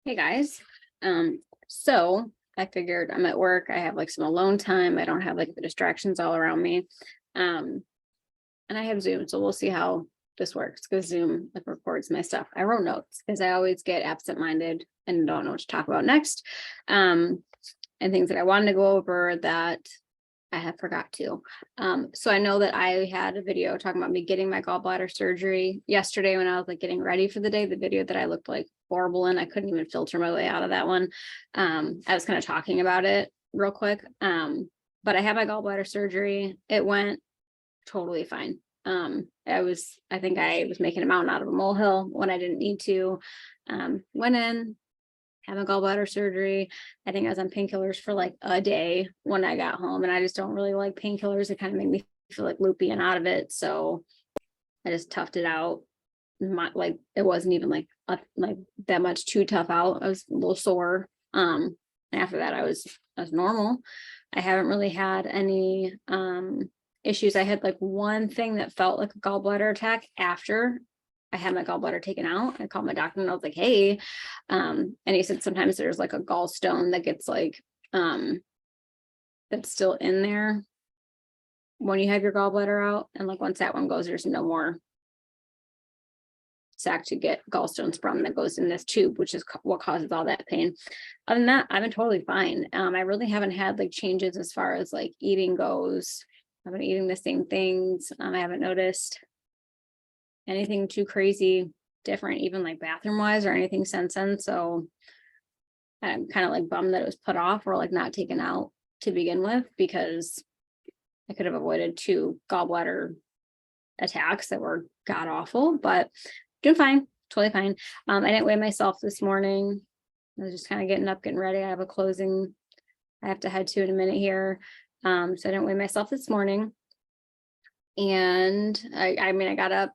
Hey guys. So I figured I'm at work. I have like some alone time. I don't have like the distractions all around me. Um, and I have Zoom, so we'll see how this works because Zoom like records my stuff. I wrote notes because I always get absent-minded and don't know what to talk about next. And things that I wanted to go over that I have forgot to. So I know that I had a video talking about me getting my gallbladder surgery yesterday when I was like getting ready for the day, the video that I looked like horrible in. I couldn't even filter my way out of that one. I was kind of talking about it real quick. But I had my gallbladder surgery. It went totally fine. I think I was making a mountain out of a molehill when I didn't need to. Went in, had a gallbladder surgery. I think I was on painkillers for like a day when I got home, and I just don't really like painkillers. It kind of made me feel like loopy and out of it. So I just toughed it out. Like it wasn't even like that much too tough out. I was a little sore. After that I was normal. I haven't really had any issues. I had like one thing that felt like a gallbladder attack after I had my gallbladder taken out. I called my doctor and I was like, hey, and he said sometimes there's like a gallstone that gets like that's still in there when you have your gallbladder out, and like once that one goes, there's no more sac to get gallstones from that goes in this tube, which is what causes all that pain. Other than that, I've been totally fine. I really haven't had like changes as far as like eating goes. I've been eating the same things. I haven't noticed anything too crazy different, even like bathroom wise or anything since then. So I'm kind of like bummed that it was put off or like not taken out to begin with, because I could have avoided 2 gallbladder attacks that were god awful, but doing fine, totally fine. I didn't weigh myself this morning. I was just kind of getting up, getting ready. I have a closing I have to head to in a minute here. So I didn't weigh myself this morning. And I got up,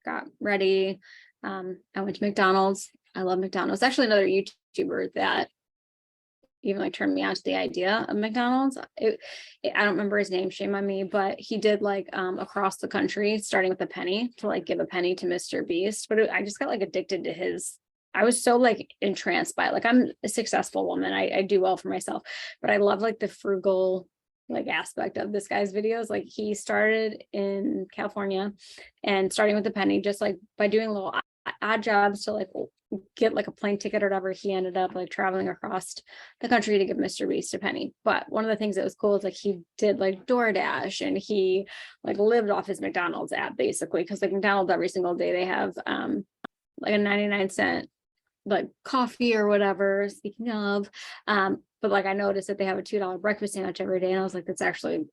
got ready. I went to McDonald's. I love McDonald's. Actually, another YouTuber that even like turned me on to the idea of McDonald's. I don't remember his name, shame on me, but he did like across the country, starting with a penny, to like give a penny to Mr. Beast. But I just got like addicted to his. I was so like entranced by it. Like I'm a successful woman. I do well for myself, but I love like the frugal like aspect of this guy's videos. Like he started in California and starting with a penny, just like by doing little odd jobs to like get like a plane ticket or whatever. He ended up like traveling across the country to give Mr. Beast a penny. But one of the things that was cool is like he did like DoorDash, and he like lived off his McDonald's app basically, because like McDonald's every single day they have like a 99-cent like coffee or whatever, speaking of. But like I noticed that they have a $2 breakfast sandwich every day, and I was like, that's actually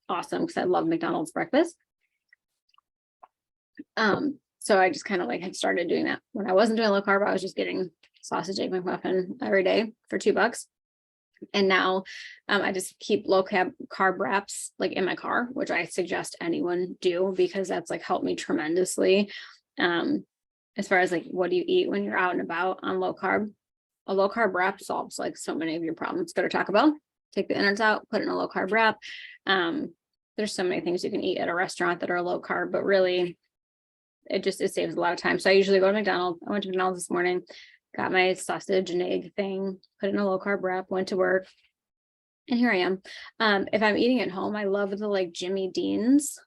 awesome because I love McDonald's breakfast. So I just kind of like had started doing that. When I wasn't doing low carb, I was just getting sausage egg McMuffin every day for $2. And now I just keep low carb wraps like in my car, which I suggest anyone do, because that's like helped me tremendously. As far as like what do you eat when you're out and about on low carb, a low carb wrap solves like so many of your problems. Go to Taco Bell, take the innards out, put it in a low carb wrap. There's so many things you can eat at a restaurant that are low carb, but really it saves a lot of time. So I usually go to McDonald's. I went to McDonald's this morning, got my sausage and egg thing, put it in a low carb wrap, went to work, and here I am. If I'm eating at home, I love the like Jimmy Dean's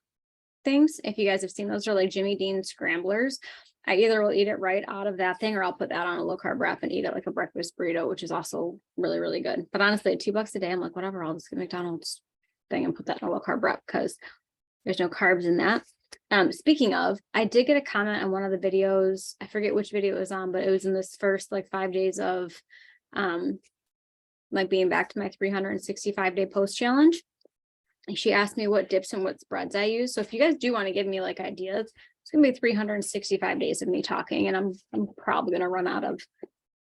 things. If you guys have seen those, are like Jimmy Dean scramblers. I either will eat it right out of that thing, or I'll put that on a low carb wrap and eat it like a breakfast burrito, which is also really, really good. But honestly, at $2 a day, I'm like, whatever, I'll just get McDonald's thing and put that in a low carb wrap because there's no carbs in that. Speaking of, I did get a comment on one of the videos. I forget which video it was on, but it was in this first like 5 days of like being back to my 365-day post challenge. And she asked me what dips and what spreads I use. So if you guys do want to give me like ideas, it's gonna be 365 days of me talking, and I'm probably gonna run out of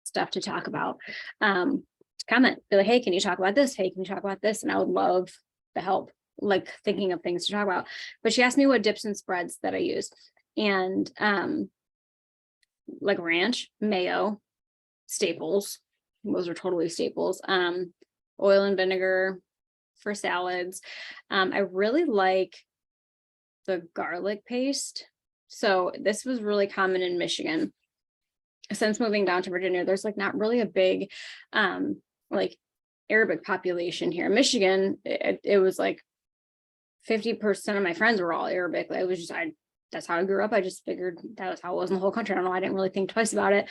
stuff to talk about. Comment, be like, hey, can you talk about this? Hey, can you talk about this? And I would love the help, like thinking of things to talk about. But she asked me what dips and spreads that I use, and like ranch, mayo, staples. Those are totally staples. Oil and vinegar for salads. I really like the garlic paste. So this was really common in Michigan. since moving down to Virginia, there's like not really a big, like Arabic population here. In Michigan, it was like 50% of my friends were all Arabic. It was just, that's how I grew up. I just figured that was how it was in the whole country. I don't know. I didn't really think twice about it.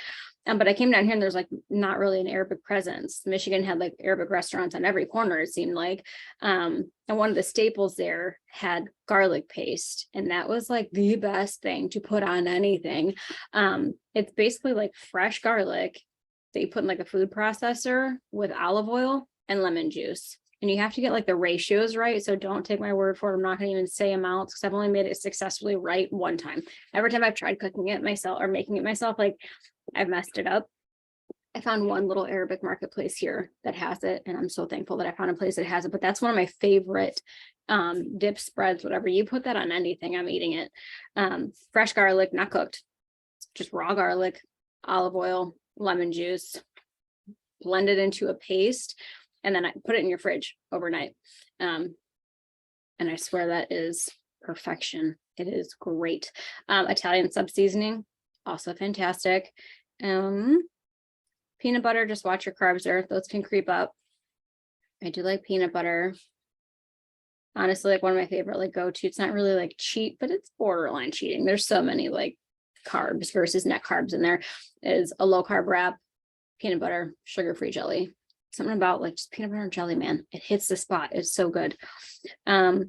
But I came down here and there's like not really an Arabic presence. Michigan had like Arabic restaurants on every corner, it seemed like. And one of the staples there had garlic paste. And that was like the best thing to put on anything. It's basically like fresh garlic that you put in like a food processor with olive oil and lemon juice. And you have to get like the ratios right. So don't take my word for it. I'm not going to even say amounts because I've only made it successfully right one time. Every time I've tried cooking it myself or making it myself, like I've messed it up. I found one little Arabic marketplace here that has it. And I'm so thankful that I found a place that has it. But that's one of my favorite dip spreads, whatever. You put that on anything, I'm eating it. Fresh garlic, not cooked, just raw garlic, olive oil, lemon juice, blend it into a paste. And then I put it in your fridge overnight. And I swear that is perfection. It is great. Italian sub seasoning, also fantastic. Peanut butter, just watch your carbs there. Those can creep up. I do like peanut butter. Honestly, like one of my favorite like go-to. It's not really like cheat, but it's borderline cheating. There's so many like carbs versus net carbs in there. Is a low carb wrap, peanut butter, sugar-free jelly. Something about like just peanut butter and jelly, man. It hits the spot. It's so good. I'll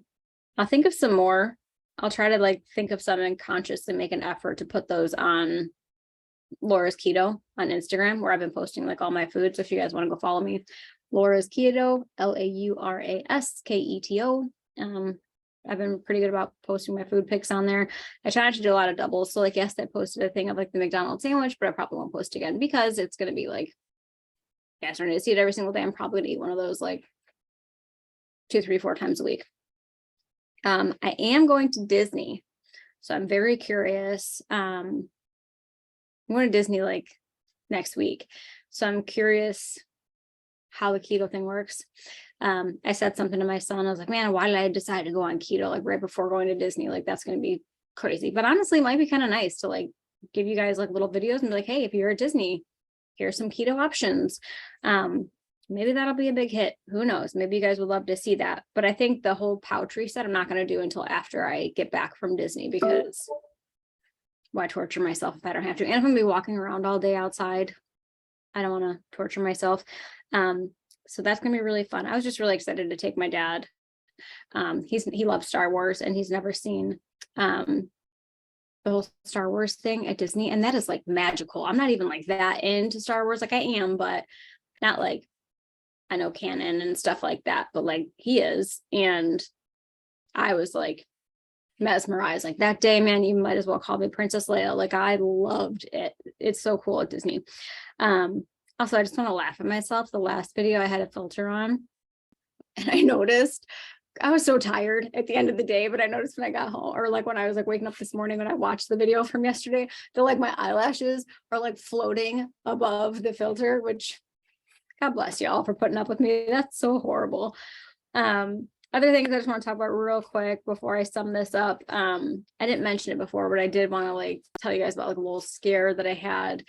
think of some more. I'll try to like think of some and consciously make an effort to put those on Laura's Keto on Instagram, where I've been posting like all my food. So if you guys want to go follow me, Laura's Keto, LAURASKETO. I've been pretty good about posting my food pics on there. I try not to do a lot of doubles. So like, yes, I posted a thing of like the McDonald's sandwich, but I probably won't post again because it's going to be like, yeah, starting to see it every single day. I'm probably gonna eat one of those like 2, 3, 4 times a week. I am going to Disney, so I'm very curious. I'm going to Disney like next week, so I'm curious how the keto thing works. I said something to my son. I was like, man, why did I decide to go on keto like right before going to Disney? Like that's going to be crazy. But honestly, it might be kind of nice to like give you guys like little videos and be like, hey, if you're at Disney, here's some keto options. Maybe that'll be a big hit. Who knows? Maybe you guys would love to see that. But I think the whole pouch reset, I'm not going to do until after I get back from Disney because why torture myself if I don't have to? And if I'm going to be walking around all day outside, I don't want to torture myself. So that's going to be really fun. I was just really excited to take my dad. He loves Star Wars and he's never seen the whole Star Wars thing at Disney. And that is like magical. I'm not even like that into Star Wars. Like I am, but not like I know canon and stuff like that, but like he is. And I was like mesmerized like that day, man, you might as well call me Princess Leia. Like I loved it. It's so cool at Disney. Also, I just want to laugh at myself. The last video I had a filter on and I noticed I was so tired at the end of the day, but I noticed when I got home or like when I was like waking up this morning, when I watched the video from yesterday, that like my eyelashes are like floating above the filter, which God bless y'all for putting up with me. That's so horrible. Other things I just want to talk about real quick before I sum this up. I didn't mention it before, but I did want to like tell you guys about like a little scare that I had.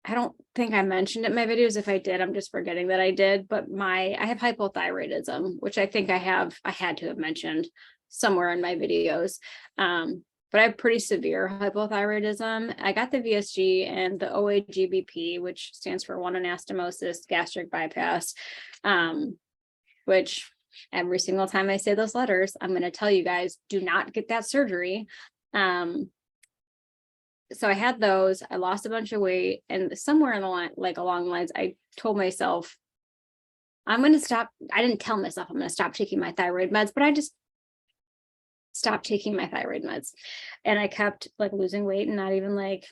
I don't think I mentioned it in my videos. If I did, I'm just forgetting that I did, but I have hypothyroidism, which I think I had to have mentioned somewhere in my videos. But I have pretty severe hypothyroidism. I got the VSG and the OAGBP, which stands for one anastomosis gastric bypass, which every single time I say those letters, I'm going to tell you guys, do not get that surgery. So I had those, I lost a bunch of weight, and somewhere in the line, like along the lines, I told myself, I'm going to stop. I didn't tell myself I'm going to stop taking my thyroid meds, but I just stopped taking my thyroid meds. And I kept like losing weight and not even like,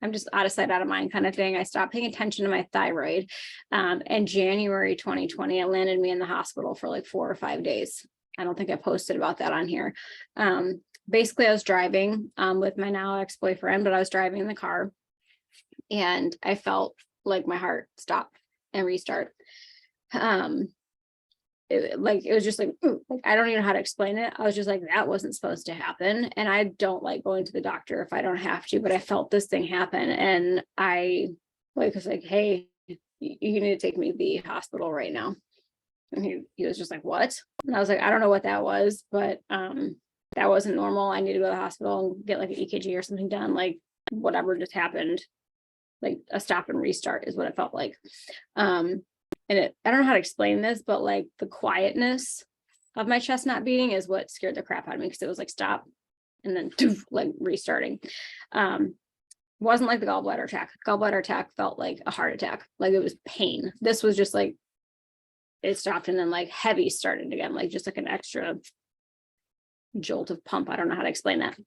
I'm just out of sight, out of mind kind of thing. I stopped paying attention to my thyroid. And January 2020, it landed me in the hospital for like 4 or 5 days. I don't think I posted about that on here. Basically, I was driving with my now ex-boyfriend, but I was driving in the car and I felt like my heart stop and restart. it was just like, ooh, like, I don't even know how to explain it. I was just like, that wasn't supposed to happen. And I don't like going to the doctor if I don't have to, but I felt this thing happen. And I like was like, hey, you need to take me to the hospital right now. And he was just like, what? And I was like, I don't know what that was, but that wasn't normal. I need to go to the hospital and get like an EKG or something done. Like whatever just happened, like a stop and restart is what it felt like. And I don't know how to explain this, but like the quietness of my chest not beating is what scared the crap out of me, because it was like stop and then like restarting. Wasn't like the gallbladder attack. Gallbladder attack felt like a heart attack. Like it was pain. This was just like it stopped and then like heavy started again, like just like an extra jolt of pump. I don't know how to explain that.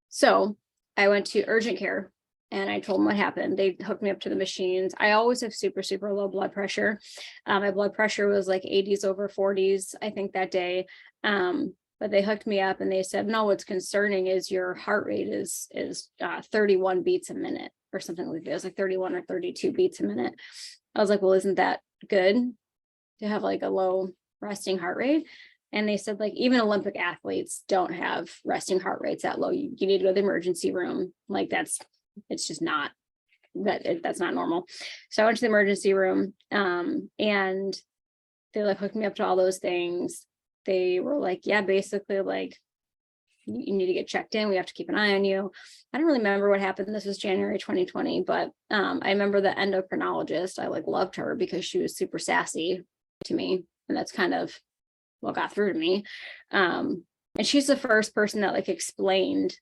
So I went to urgent care and I told them what happened. They hooked me up to the machines. I always have super, super low blood pressure. My blood pressure was like 80s over 40s, I think that day. But they hooked me up and they said, no, what's concerning is your heart rate is 31 beats a minute or something like that. It was like 31 or 32 beats a minute. I was like, well, isn't that good to have like a low resting heart rate? And they said, like, even Olympic athletes don't have resting heart rates that low. You need to go to the emergency room. Like it's just not, that's not normal. So I went to the emergency room and they like hooked me up to all those things. They were like, yeah, basically like you need to get checked in. We have to keep an eye on you. I don't really remember what happened. This was January 2020, but I remember the endocrinologist. I like loved her because she was super sassy to me. And that's kind of what got through to me. And she's the first person that like explained,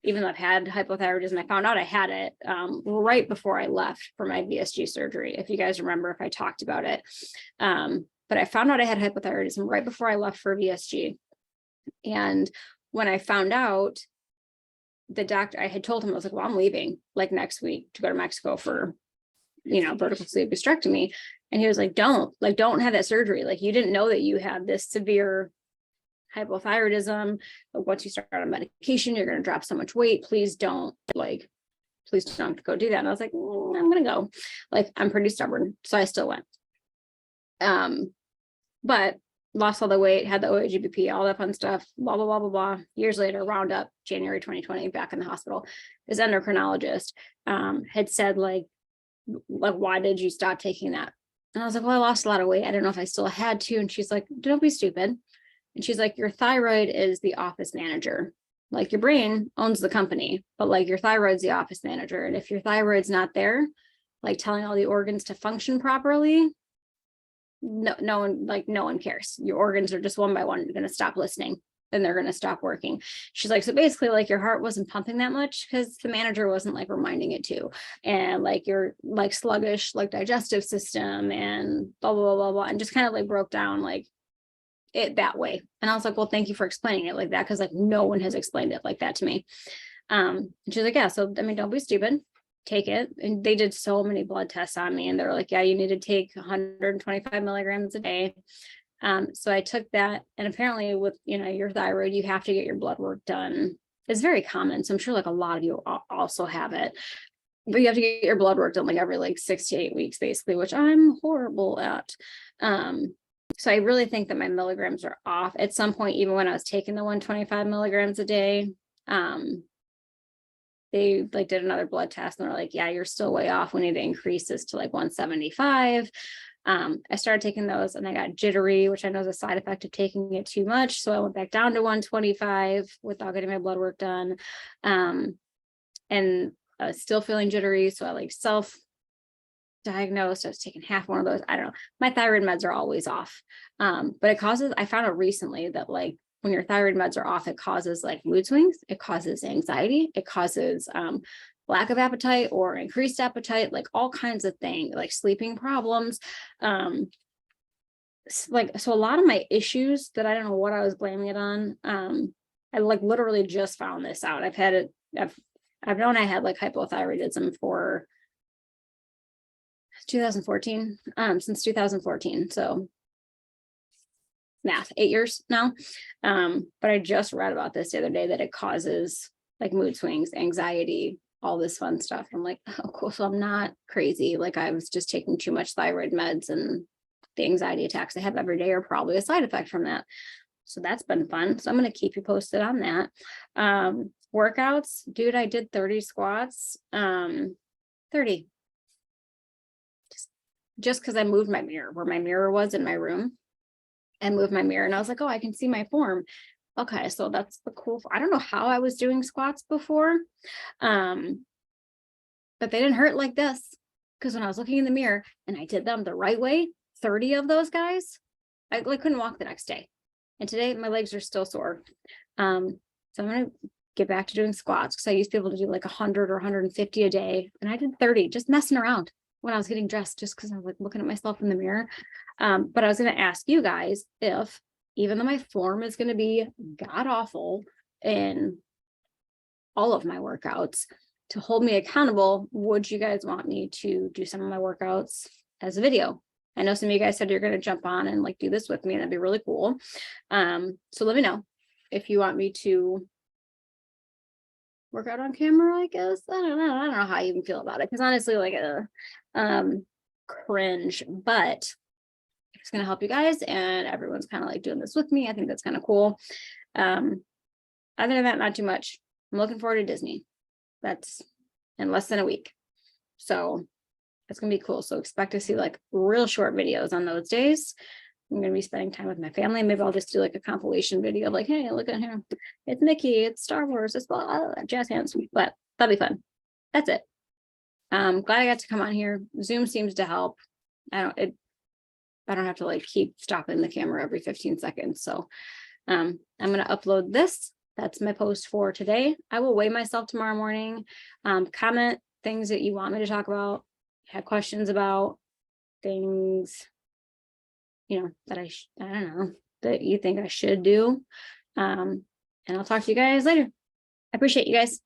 even though I've had hypothyroidism, I found out I had it right before I left for my VSG surgery. If you guys remember, if I talked about it. But I found out I had hypothyroidism right before I left for VSG. And when I found out, the doctor, I had told him, I was like, well, I'm leaving like next week to go to Mexico for, vertical sleeve gastrectomy. And he was like, don't have that surgery. Like, you didn't know that you had this severe hypothyroidism. But once you start on medication, you're going to drop so much weight. Please don't go do that. And I was like, I'm going to go. Like, I'm pretty stubborn. So I still went. But lost all the weight, had the OAGBP, all that fun stuff, blah, blah, blah, blah, blah. Years later, round up, January 2020, back in the hospital, this endocrinologist had said, like, why did you stop taking that? And I was like, well, I lost a lot of weight. I don't know if I still had to. And she's like, don't be stupid. And she's like, your thyroid is the office manager. Like, your brain owns the company, but like your thyroid's the office manager. And if your thyroid's not there, like telling all the organs to function properly, no one cares. Your organs are just one by one going to stop listening, then they're going to stop working. She's like, so basically like your heart wasn't pumping that much because the manager wasn't like reminding it to, and like your like sluggish like digestive system and blah blah blah blah blah, and just kind of like broke down like it that way. And I was like, well, thank you for explaining it like that, because like no one has explained it like that to me. And she's like, yeah, so I mean, don't be stupid, take it. And they did so many blood tests on me, and they're like, yeah, you need to take 125 milligrams a day. So I took that, and apparently with your thyroid, you have to get your blood work done. It's very common, so I'm sure like a lot of you also have it, but you have to get your blood work done like every like 6 to 8 weeks basically, which I'm horrible at. So I really think that my milligrams are off at some point. Even when I was taking the 125 milligrams a day, they like did another blood test and they're like, yeah, you're still way off. We need to increase this to like 175. I started taking those and I got jittery, which I know is a side effect of taking it too much. So I went back down to 125 without getting my blood work done. And I was still feeling jittery. So I like self-diagnosed. I was taking half one of those. I don't know. My thyroid meds are always off. But I found out recently that like when your thyroid meds are off, it causes like mood swings. It causes anxiety. It causes lack of appetite or increased appetite, like all kinds of things, like sleeping problems. So a lot of my issues that I don't know what I was blaming it on. I like literally just found this out. I've known I had like hypothyroidism for 2014, since 2014. So math, 8 years now. But I just read about this the other day that it causes like mood swings, anxiety, all this fun stuff. I'm like, oh, cool. So I'm not crazy. Like I was just taking too much thyroid meds and the anxiety attacks I have every day are probably a side effect from that. So that's been fun. So I'm going to keep you posted on that. Workouts, dude, I did 30 squats, 30. Just because I moved my mirror where my mirror was in my room. I moved my mirror and I was like, oh, I can see my form. Okay, so that's the cool. I don't know how I was doing squats before, but they didn't hurt like this. Because when I was looking in the mirror and I did them the right way, 30 of those guys, I couldn't walk the next day. And today my legs are still sore. So I'm going to get back to doing squats because I used to be able to do like 100 or 150 a day. And I did 30 just messing around when I was getting dressed, just because I was like looking at myself in the mirror. But I was going to ask you guys if, even though my form is going to be god awful in all of my workouts, to hold me accountable, would you guys want me to do some of my workouts as a video? I know some of you guys said you're going to jump on and like do this with me, and that'd be really cool. So let me know if you want me to work out on camera, I guess. I don't know how I even feel about it, because honestly, like cringe, but it's going to help you guys, and everyone's kind of like doing this with me. I think that's kind of cool. Other than that, not too much. I'm looking forward to Disney. That's in less than a week. So it's going to be cool. So expect to see like real short videos on those days. I'm going to be spending time with my family. Maybe I'll just do like a compilation video, like, hey, look at here. It's Mickey, it's Star Wars, it's blah, blah, blah, jazz hands, but that'll be fun. That's it. Glad I got to come on here. Zoom seems to help. I don't have to like keep stopping the camera every 15 seconds. So I'm going to upload this. That's my post for today. I will weigh myself tomorrow morning. Comment things that you want me to talk about, have questions about, things, you know, that I don't know, that you think I should do. And I'll talk to you guys later. I appreciate you guys.